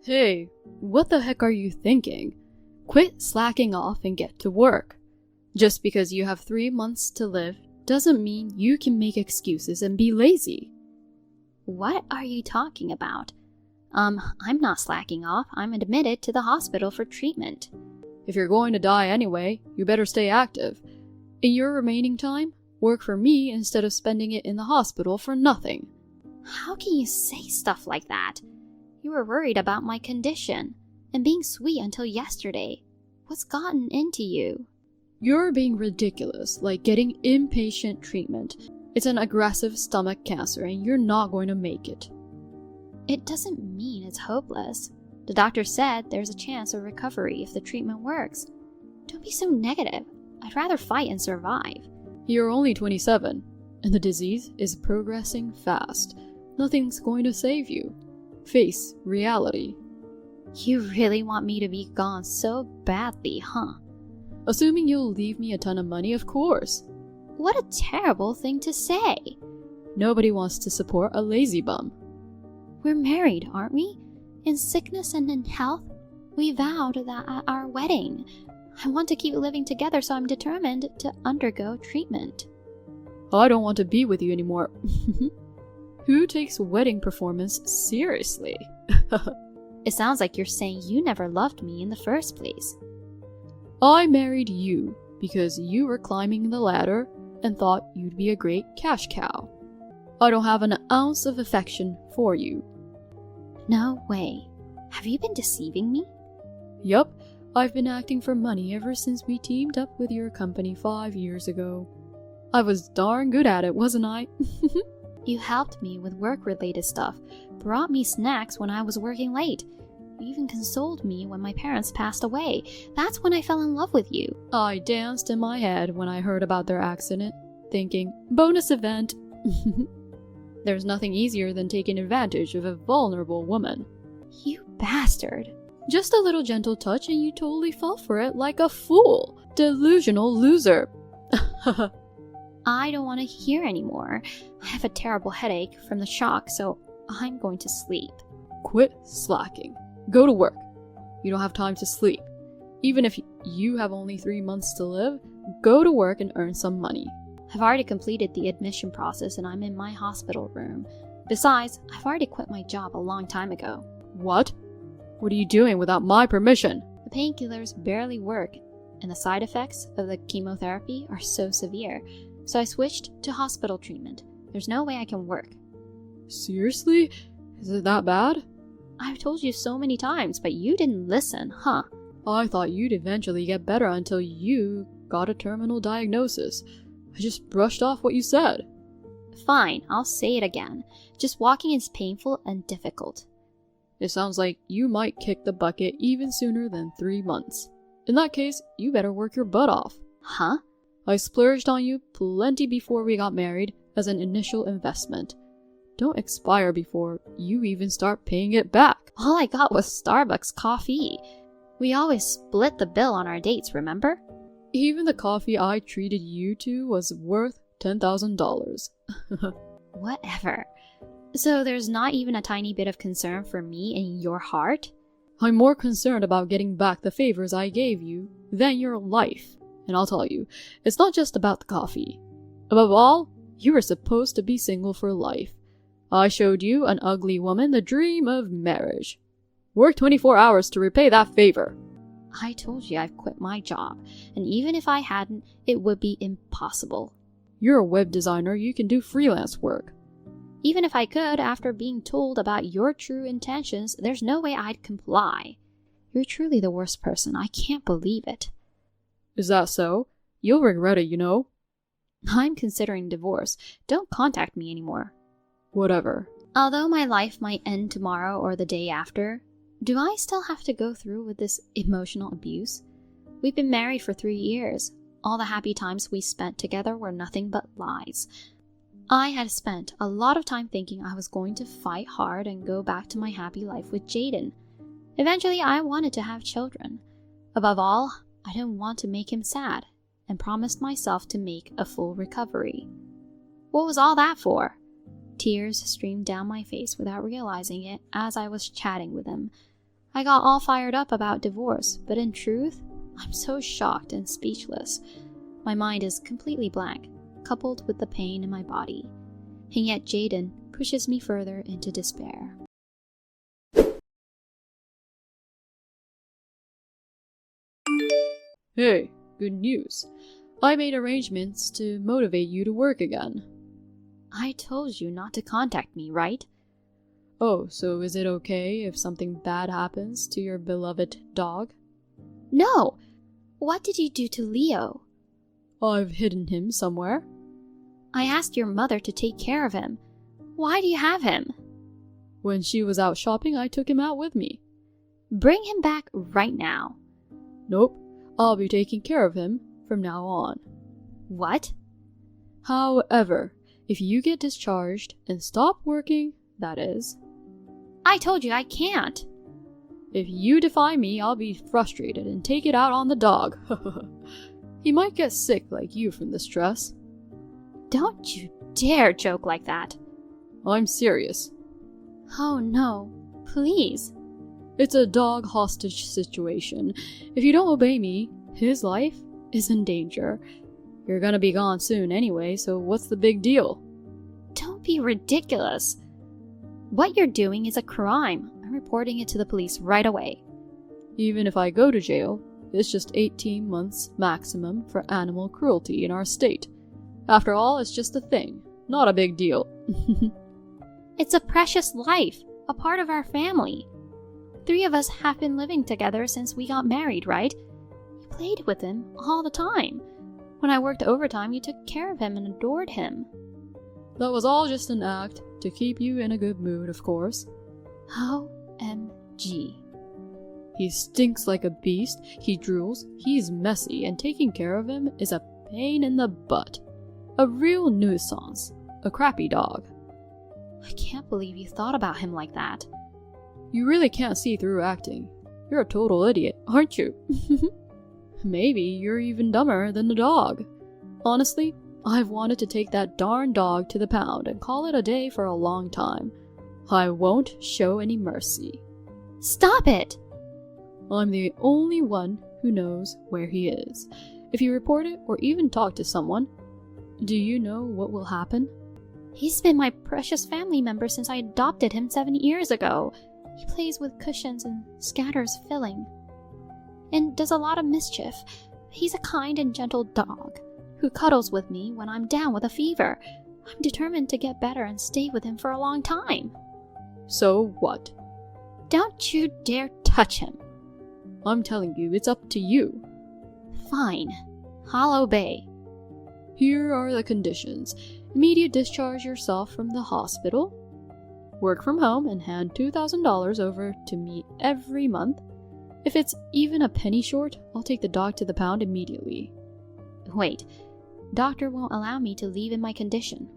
Hey, what the heck are you thinking? Quit slacking off and get to work. Just because you have 3 months to live doesn't mean you can make excuses and be lazy. What are you talking about? I'm not slacking off. I'm admitted to the hospital for treatment. If you're going to die anyway, you better stay active. In your remaining time, work for me instead of spending it in the hospital for nothing. How can you say stuff like that? You were worried about my condition and being sweet until yesterday. What's gotten into you? You're being ridiculous, like getting inpatient treatment. It's an aggressive stomach cancer and you're not going to make it. It doesn't mean it's hopeless. The doctor said there's a chance of recovery if the treatment works. Don't be so negative. I'd rather fight and survive. You're only 27, and the disease is progressing fast. Nothing's going to save you. Face reality. You really want me to be gone so badly, huh? Assuming you'll leave me a ton of money, of course. What a terrible thing to say. Nobody wants to support a lazy bum. We're married, aren't we? In sickness and in health? We vowed that at our wedding. I want to keep living together, so I'm determined to undergo treatment. I don't want to be with you anymore. Who takes wedding performance seriously? It sounds like you're saying you never loved me in the first place. I married you because you were climbing the ladder and thought you'd be a great cash cow. I don't have an ounce of affection for you. No way. Have you been deceiving me? Yup, I've been acting for money ever since we teamed up with your company 5 years ago. I was darn good at it, wasn't I? You helped me with work-related stuff, brought me snacks when I was working late. You even consoled me when my parents passed away. That's when I fell in love with you. I danced in my head when I heard about their accident, thinking, bonus event. There's nothing easier than taking advantage of a vulnerable woman. You bastard. Just a little gentle touch and you totally fell for it like a fool. Delusional loser. I don't want to hear anymore. I have a terrible headache from the shock, so I'm going to sleep. Quit slacking. Go to work. You don't have time to sleep. Even if you have only 3 months to live, go to work and earn some money. I've already completed the admission process and I'm in my hospital room. Besides, I've already quit my job a long time ago. What? What are you doing without my permission? The painkillers barely work, and the side effects of the chemotherapy are so severe. So I switched to hospital treatment. There's no way I can work. Seriously? Is it that bad? I've told you so many times, but you didn't listen, huh? I thought you'd eventually get better until you got a terminal diagnosis. I just brushed off what you said. Fine, I'll say it again. Just walking is painful and difficult. It sounds like you might kick the bucket even sooner than 3 months. In that case, you better work your butt off. Huh? I splurged on you plenty before we got married as an initial investment. Don't expire before you even start paying it back. All I got was Starbucks coffee. We always split the bill on our dates, remember? Even the coffee I treated you to was worth $10,000. Whatever. So there's not even a tiny bit of concern for me in your heart? I'm more concerned about getting back the favors I gave you than your life. And I'll tell you, it's not just about the coffee. Above all, you were supposed to be single for life. I showed you, an ugly woman, the dream of marriage. Work 24 hours to repay that favor. I told you I've quit my job, and even if I hadn't, it would be impossible. You're a web designer, you can do freelance work. Even if I could, after being told about your true intentions, there's no way I'd comply. You're truly the worst person. I can't believe it. Is that so? You'll regret it, you know. I'm considering divorce. Don't contact me anymore. Whatever. Although my life might end tomorrow or the day after, do I still have to go through with this emotional abuse? We've been married for 3 years. All the happy times we spent together were nothing but lies. I had spent a lot of time thinking I was going to fight hard and go back to my happy life with Jayden. Eventually, I wanted to have children. Above all, I didn't want to make him sad, and promised myself to make a full recovery. What was all that for? Tears streamed down my face without realizing it as I was chatting with him. I got all fired up about divorce, but in truth, I'm so shocked and speechless. My mind is completely blank, coupled with the pain in my body. And yet Jayden pushes me further into despair. Hey, good news. I made arrangements to motivate you to work again. I told you not to contact me, right? Oh, so is it okay if something bad happens to your beloved dog? No! What did you do to Leo? I've hidden him somewhere. I asked your mother to take care of him. Why do you have him? When she was out shopping, I took him out with me. Bring him back right now. Nope, I'll be taking care of him from now on. What? However, if you get discharged and stop working, that is. I told you I can't. If you defy me, I'll be frustrated and take it out on the dog. He might get sick like you from the stress. Don't you dare joke like that. I'm serious. Oh no, please. It's a dog hostage situation. If you don't obey me, his life is in danger. You're gonna be gone soon anyway, so what's the big deal? Don't be ridiculous. What you're doing is a crime. I'm reporting it to the police right away. Even if I go to jail, it's just 18 months maximum for animal cruelty in our state. After all, it's just a thing, not a big deal. It's a precious life, a part of our family. 3 of us have been living together since we got married, right? You played with him all the time. When I worked overtime, you took care of him and adored him. That was all just an act to keep you in a good mood, of course. OMG. He stinks like a beast, he drools, he's messy, and taking care of him is a pain in the butt. A real nuisance. A crappy dog. I can't believe you thought about him like that. You really can't see through acting. You're a total idiot, aren't you? Maybe you're even dumber than the dog. Honestly, I've wanted to take that darn dog to the pound and call it a day for a long time. I won't show any mercy. Stop it! I'm the only one who knows where he is. If you report it or even talk to someone, do you know what will happen? He's been my precious family member since I adopted him 7 years ago. He plays with cushions and scatters filling. And does a lot of mischief. He's a kind and gentle dog who cuddles with me when I'm down with a fever. I'm determined to get better and stay with him for a long time. So what? Don't you dare touch him. I'm telling you, it's up to you. Fine. I'll obey. Here are the conditions. Immediate discharge yourself from the hospital. Work from home and hand $2,000 over to me every month. If it's even a penny short, I'll take the dog to the pound immediately. Wait. Doctor won't allow me to leave in my condition.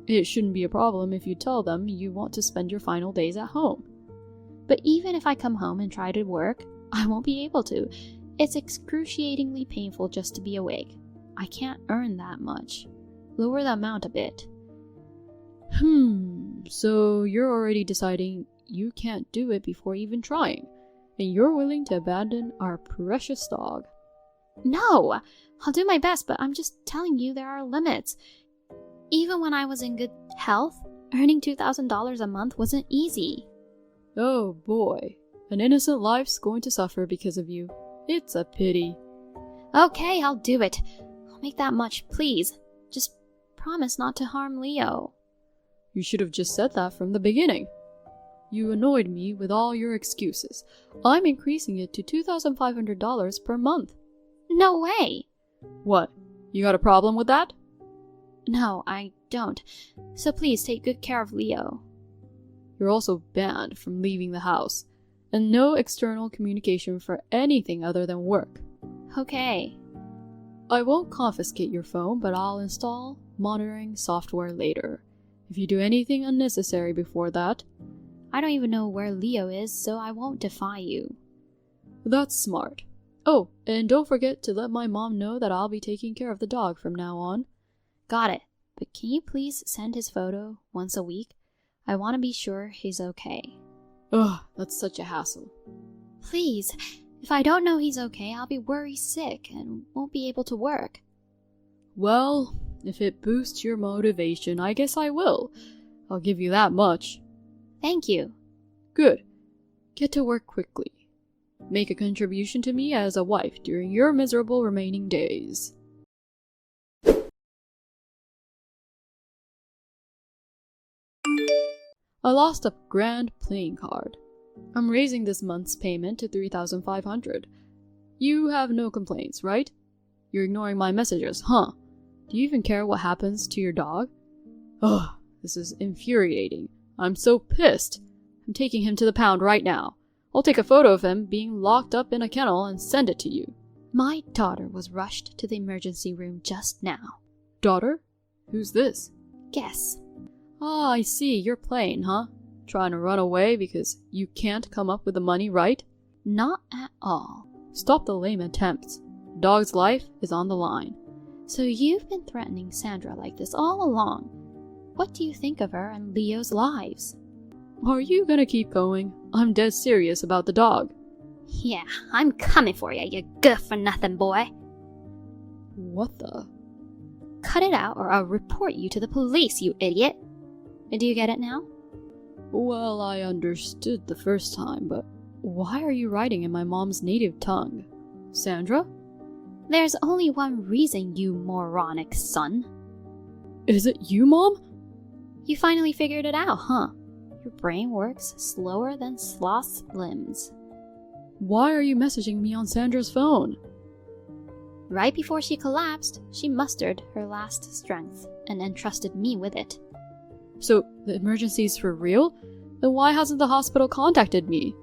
It shouldn't be a problem if you tell them you want to spend your final days at home. But even if I come home and try to work, I won't be able to. It's excruciatingly painful just to be awake. I can't earn that much. Lower the amount a bit. So you're already deciding you can't do it before even trying, and you're willing to abandon our precious dog. No! I'll do my best, but I'm just telling you there are limits. Even when I was in good health, earning $2,000 a month wasn't easy. Oh boy, an innocent life's going to suffer because of you. It's a pity. Okay, I'll do it. I'll make that much, please. Just promise not to harm Leo. You should have just said that from the beginning. You annoyed me with all your excuses. I'm increasing it to $2,500 per month. No way! What? You got a problem with that? No, I don't. So please take good care of Leo. You're also banned from leaving the house, and no external communication for anything other than work. Okay. I won't confiscate your phone, but I'll install monitoring software later. If you do anything unnecessary before that... I don't even know where Leo is, so I won't defy you. That's smart. Oh, and don't forget to let my mom know that I'll be taking care of the dog from now on. Got it. But can you please send his photo once a week? I want to be sure he's okay. Ugh, That's such a hassle. Please, if I don't know he's okay, I'll be worried sick and won't be able to work. Well, if it boosts your motivation, I guess I will. I'll give you that much. Thank you. Good. Get to work quickly. Make a contribution to me as a wife during your miserable remaining days. I lost a grand playing card. I'm raising this month's payment to 3,500. You have no complaints, right? You're ignoring my messages, huh? Do you even care what happens to your dog? Ugh, this is infuriating. I'm so pissed. I'm taking him to the pound right now. I'll take a photo of him being locked up in a kennel and send it to you. My daughter was rushed to the emergency room just now. Daughter? Who's this? Guess. Ah, I see. You're playing, huh? Trying to run away because you can't come up with the money, right? Not at all. Stop the lame attempts. The dog's life is on the line. So you've been threatening Sandra like this all along. What do you think of her and Leo's lives? Are you gonna keep going? I'm dead serious about the dog. Yeah, I'm coming for you good-for-nothing boy. What the? Cut it out or I'll report you to the police, you idiot. Do you get it now? Well, I understood the first time, but why are you writing in my mom's native tongue? Sandra? There's only one reason, you moronic son. Is it you, Mom? You finally figured it out, huh? Your brain works slower than sloth's limbs. Why are you messaging me on Sandra's phone? Right before she collapsed, she mustered her last strength and entrusted me with it. So, the emergency's for real? Then why hasn't the hospital contacted me?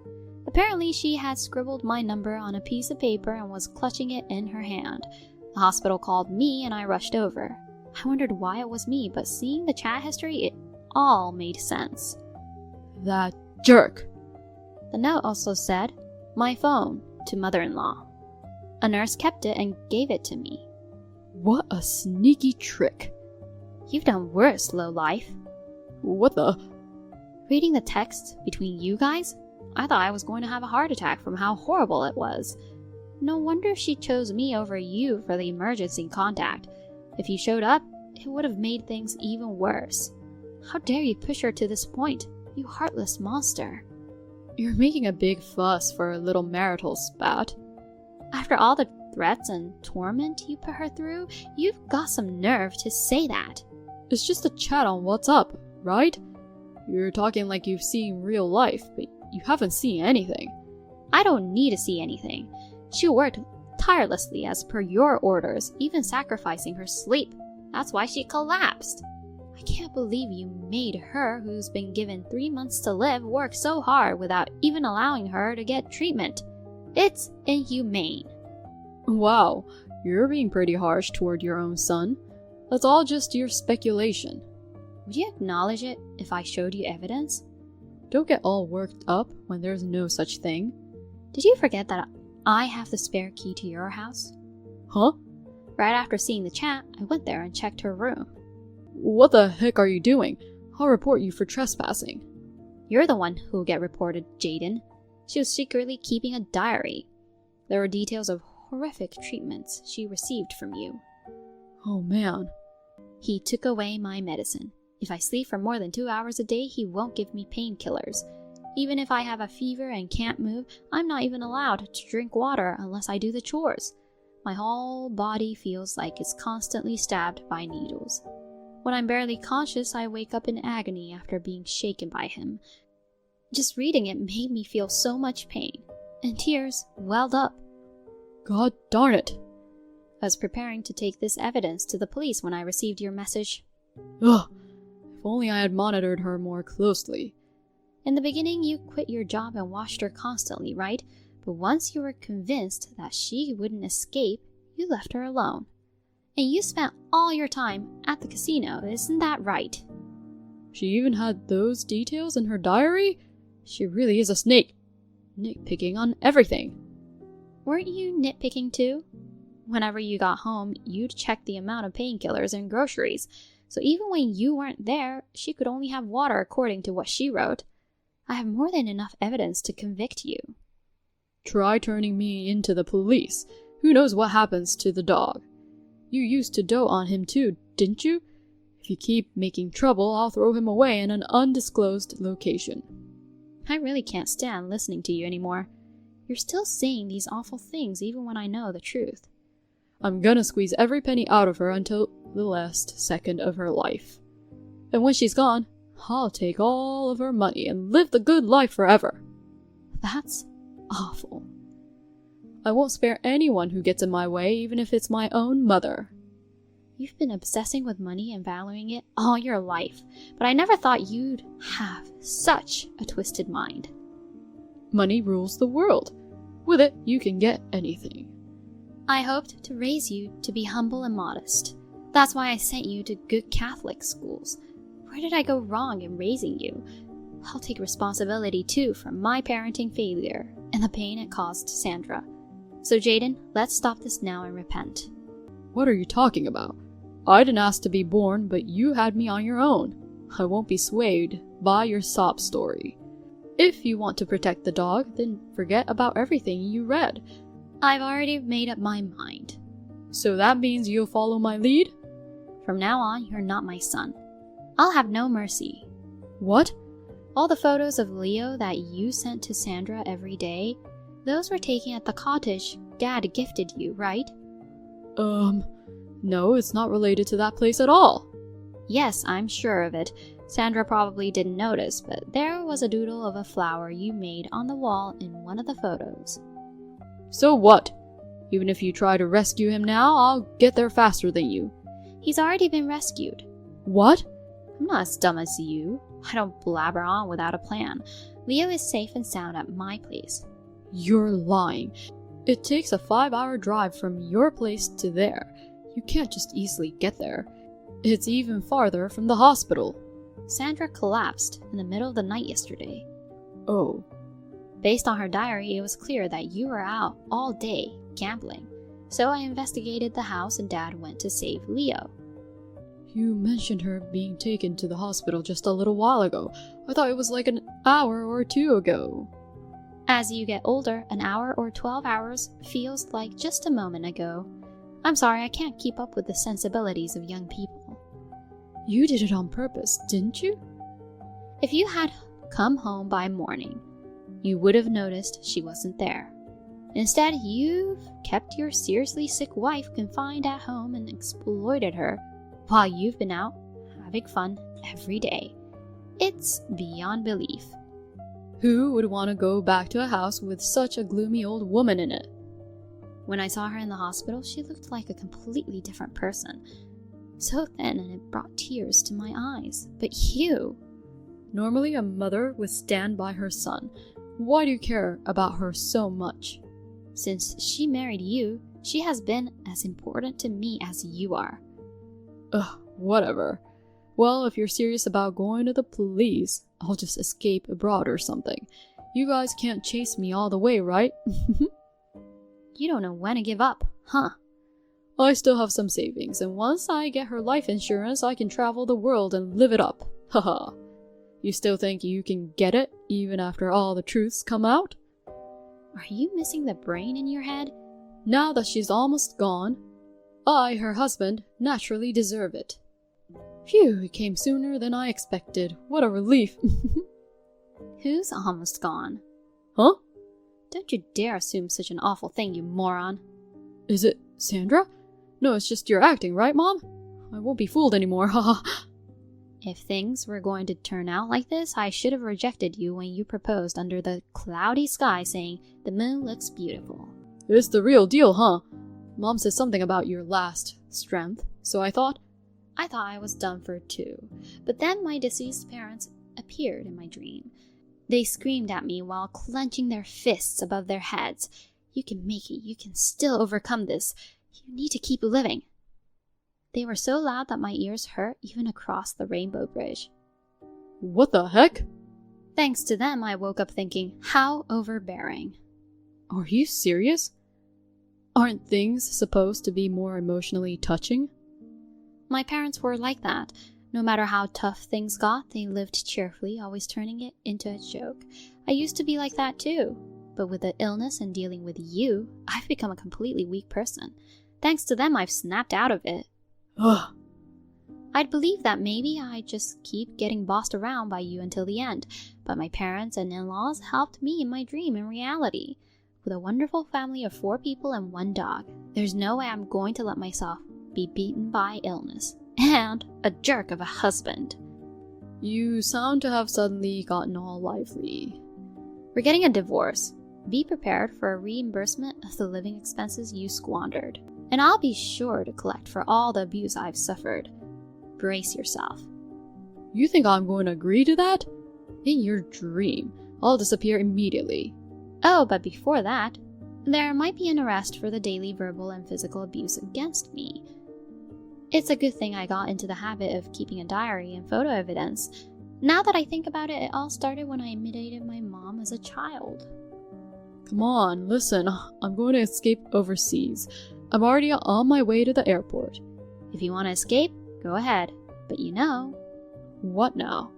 Apparently, she had scribbled my number on a piece of paper and was clutching it in her hand. The hospital called me and I rushed over. I wondered why it was me, but seeing the chat history, it all made sense. That jerk! The note also said, "My phone, to mother-in-law." A nurse kept it and gave it to me. What a sneaky trick. You've done worse, lowlife. What the? Reading the text between you guys, I thought I was going to have a heart attack from how horrible it was. No wonder she chose me over you for the emergency contact. If you showed up, it would have made things even worse. How dare you push her to this point, you heartless monster. You're making a big fuss for a little marital spat. After all the threats and torment you put her through, you've got some nerve to say that. It's just a chat on WhatsApp, right? You're talking like you've seen real life, but you haven't seen anything. I don't need to see anything. She worked tirelessly as per your orders, even sacrificing her sleep. That's why she collapsed. I can't believe you made her, who's been given 3 months to live, work so hard without even allowing her to get treatment. It's inhumane. Wow, you're being pretty harsh toward your own son. That's all just your speculation. Would you acknowledge it if I showed you evidence? Don't get all worked up when there's no such thing. Did you forget that I have the spare key to your house? Huh? Right after seeing the chat, I went there and checked her room. What the heck are you doing? I'll report you for trespassing. You're the one who'll get reported, Jayden. She was secretly keeping a diary. There were details of horrific treatments she received from you. Oh man. He took away my medicine. If I sleep for more than 2 hours a day, he won't give me painkillers. Even if I have a fever and can't move, I'm not even allowed to drink water unless I do the chores. My whole body feels like it's constantly stabbed by needles. When I'm barely conscious, I wake up in agony after being shaken by him. Just reading it made me feel so much pain, and tears welled up. God darn it. I was preparing to take this evidence to the police when I received your message. Ugh. If only I had monitored her more closely. In the beginning, you quit your job and watched her constantly, right? But once you were convinced that she wouldn't escape, you left her alone. And you spent all your time at the casino, isn't that right? She even had those details in her diary? She really is a snake. Nitpicking on everything. Weren't you nitpicking too? Whenever you got home, you'd check the amount of painkillers and groceries. So even when you weren't there, she could only have water according to what she wrote. I have more than enough evidence to convict you. Try turning me into the police. Who knows what happens to the dog? You used to dote on him too, didn't you? If you keep making trouble, I'll throw him away in an undisclosed location. I really can't stand listening to you anymore. You're still saying these awful things even when I know the truth. I'm gonna squeeze every penny out of her until the last second of her life. And when she's gone, I'll take all of her money and live the good life forever. That's awful. I won't spare anyone who gets in my way, even if it's my own mother. You've been obsessing with money and valuing it all your life, but I never thought you'd have such a twisted mind. Money rules the world. With it, you can get anything. I hoped to raise you to be humble and modest. That's why I sent you to good Catholic schools. Where did I go wrong in raising you? I'll take responsibility too for my parenting failure and the pain it caused Sandra. So Jayden, let's stop this now and repent. What are you talking about? I didn't ask to be born, but you had me on your own. I won't be swayed by your sob story. If you want to protect the dog, then forget about everything you read. I've already made up my mind. So that means you'll follow my lead? From now on, you're not my son. I'll have no mercy. What? All the photos of Leo that you sent to Sandra every day, those were taken at the cottage Dad gifted you, right? No, it's not related to that place at all. Yes, I'm sure of it. Sandra probably didn't notice, but there was a doodle of a flower you made on the wall in one of the photos. So what? Even if you try to rescue him now, I'll get there faster than you. He's already been rescued. What? I'm not as dumb as you. I don't blabber on without a plan. Leo is safe and sound at my place. You're lying. It takes a 5-hour drive from your place to there. You can't just easily get there. It's even farther from the hospital. Sandra collapsed in the middle of the night yesterday. Oh. Based on her diary, it was clear that you were out all day gambling. So I investigated the house and Dad went to save Leo. You mentioned her being taken to the hospital just a little while ago. I thought it was like an hour or two ago. As you get older, an hour or 12 hours feels like just a moment ago. I'm sorry, I can't keep up with the sensibilities of young people. You did it on purpose, didn't you? If you had come home by morning, you would have noticed she wasn't there. Instead, you've kept your seriously sick wife confined at home and exploited her while you've been out having fun every day. It's beyond belief. Who would want to go back to a house with such a gloomy old woman in it? When I saw her in the hospital, she looked like a completely different person. So thin, and it brought tears to my eyes. But you... Normally a mother would stand by her son. Why do you care about her so much? Since she married you, she has been as important to me as you are. Ugh, whatever. Well, if you're serious about going to the police, I'll just escape abroad or something. You guys can't chase me all the way, right? You don't know when to give up, huh? I still have some savings, and once I get her life insurance, I can travel the world and live it up. Haha. You still think you can get it, even after all the truths come out? Are you missing the brain in your head? Now that she's almost gone, I, her husband, naturally deserve it. Phew, it came sooner than I expected. What a relief. Who's almost gone? Huh? Don't you dare assume such an awful thing, you moron. Is it Sandra? No, it's just your acting, right, Mom? I won't be fooled anymore, haha. If things were going to turn out like this, I should have rejected you when you proposed under the cloudy sky saying, "The moon looks beautiful." It's the real deal, huh? Mom said something about your last strength, so I thought I was done for too. But then my deceased parents appeared in my dream. They screamed at me while clenching their fists above their heads. You can make it. You can still overcome this. You need to keep living. They were so loud that my ears hurt even across the rainbow bridge. What the heck? Thanks to them, I woke up thinking, how overbearing. Are you serious? Aren't things supposed to be more emotionally touching? My parents were like that, No matter how tough things got, they lived cheerfully, always turning it into a joke. I used to be like that too. But with the illness and dealing with you, I've become a completely weak person. Thanks to them, I've snapped out of it. Ugh. I'd believe that maybe I just keep getting bossed around by you until the end, but my parents and in-laws helped me in my dream and reality. With a wonderful family of 4 people and 1 dog, there's no way I'm going to let myself be beaten by illness and a jerk of a husband. You sound to have suddenly gotten all lively. We're getting a divorce. Be prepared for a reimbursement of the living expenses you squandered, and I'll be sure to collect for all the abuse I've suffered. Brace yourself. You think I'm going to agree to that? In your dream, I'll disappear immediately. Oh, but before that, there might be an arrest for the daily verbal and physical abuse against me. It's a good thing I got into the habit of keeping a diary and photo evidence. Now that I think about it, it all started when I imitated my mom as a child. Come on, listen, I'm going to escape overseas. I'm already on my way to the airport. If you want to escape, go ahead. But you know... What now?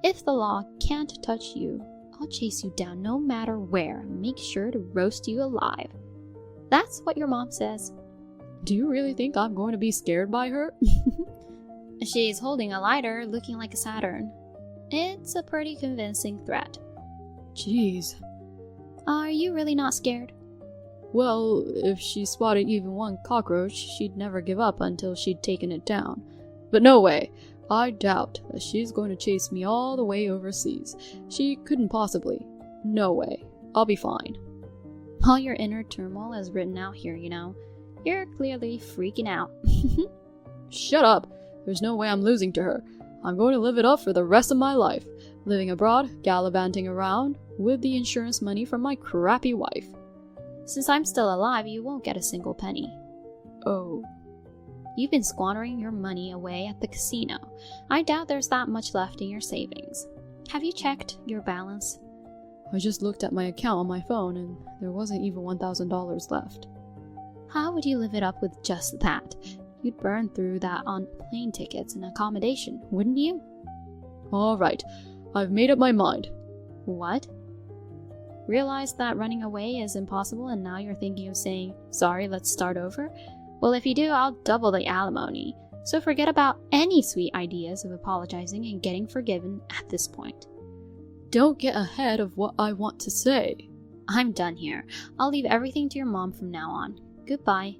If the law can't touch you, I'll chase you down no matter where and make sure to roast you alive. That's what your mom says. Do you really think I'm going to be scared by her? She's holding a lighter, looking like a Saturn. It's a pretty convincing threat. Jeez. Are you really not scared? Well, if she spotted even one cockroach, she'd never give up until she'd taken it down. But no way. I doubt that she's going to chase me all the way overseas. She couldn't possibly. No way. I'll be fine. All your inner turmoil is written out here, you know. You're clearly freaking out. Shut up. There's no way I'm losing to her. I'm going to live it up for the rest of my life. Living abroad, gallivanting around, with the insurance money from my crappy wife. Since I'm still alive, you won't get a single penny. Oh. You've been squandering your money away at the casino. I doubt there's that much left in your savings. Have you checked your balance? I just looked at my account on my phone and there wasn't even $1,000 left. How would you live it up with just that? You'd burn through that on plane tickets and accommodation, wouldn't you? Alright, I've made up my mind. What? Realize that running away is impossible and now you're thinking of saying, sorry, let's start over? Well, if you do, I'll double the alimony. So forget about any sweet ideas of apologizing and getting forgiven at this point. Don't get ahead of what I want to say. I'm done here. I'll leave everything to your mom from now on. Goodbye.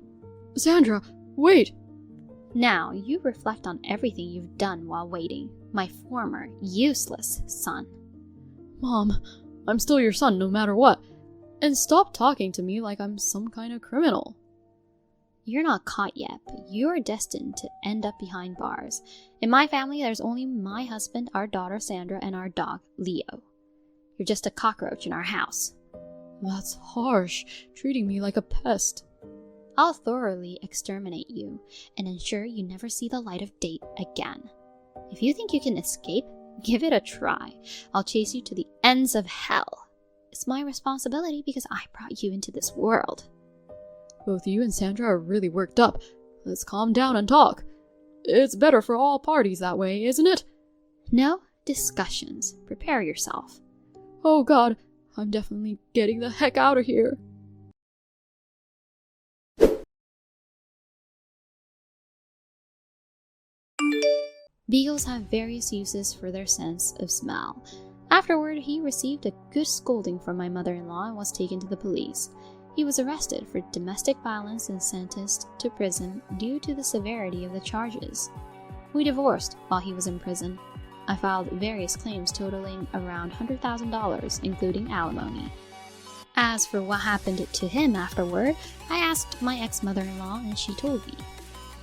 Sandra, wait! Now, you reflect on everything you've done while waiting. My former, useless son. Mom, I'm still your son no matter what. And stop talking to me like I'm some kind of criminal. You're not caught yet, but you're destined to end up behind bars. In my family, there's only my husband, our daughter Sandra, and our dog, Leo. You're just a cockroach in our house. That's harsh, treating me like a pest. I'll thoroughly exterminate you and ensure you never see the light of day again. If you think you can escape, give it a try. I'll chase you to the ends of hell. It's my responsibility because I brought you into this world. Both you and Sandra are really worked up. Let's calm down and talk. It's better for all parties that way, isn't it? No discussions. Prepare yourself. Oh God, I'm definitely getting the heck out of here. Beagles have various uses for their sense of smell. Afterward, he received a good scolding from my mother-in-law and was taken to the police. He was arrested for domestic violence and sentenced to prison due to the severity of the charges. We divorced while he was in prison. I filed various claims totaling around $100,000, including alimony. As for what happened to him afterward, I asked my ex-mother-in-law and she told me.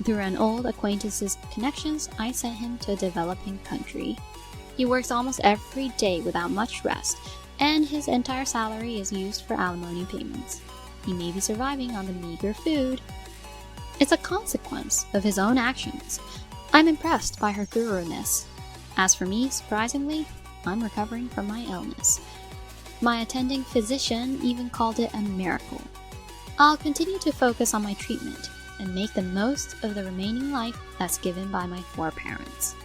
Through an old acquaintance's connections, I sent him to a developing country. He works almost every day without much rest, and his entire salary is used for alimony payments. He may be surviving on the meager food. It's a consequence of his own actions. I'm impressed by her thoroughness. As for me, surprisingly, I'm recovering from my illness. My attending physician even called it a miracle. I'll continue to focus on my treatment and make the most of the remaining life that's given by my 4 parents.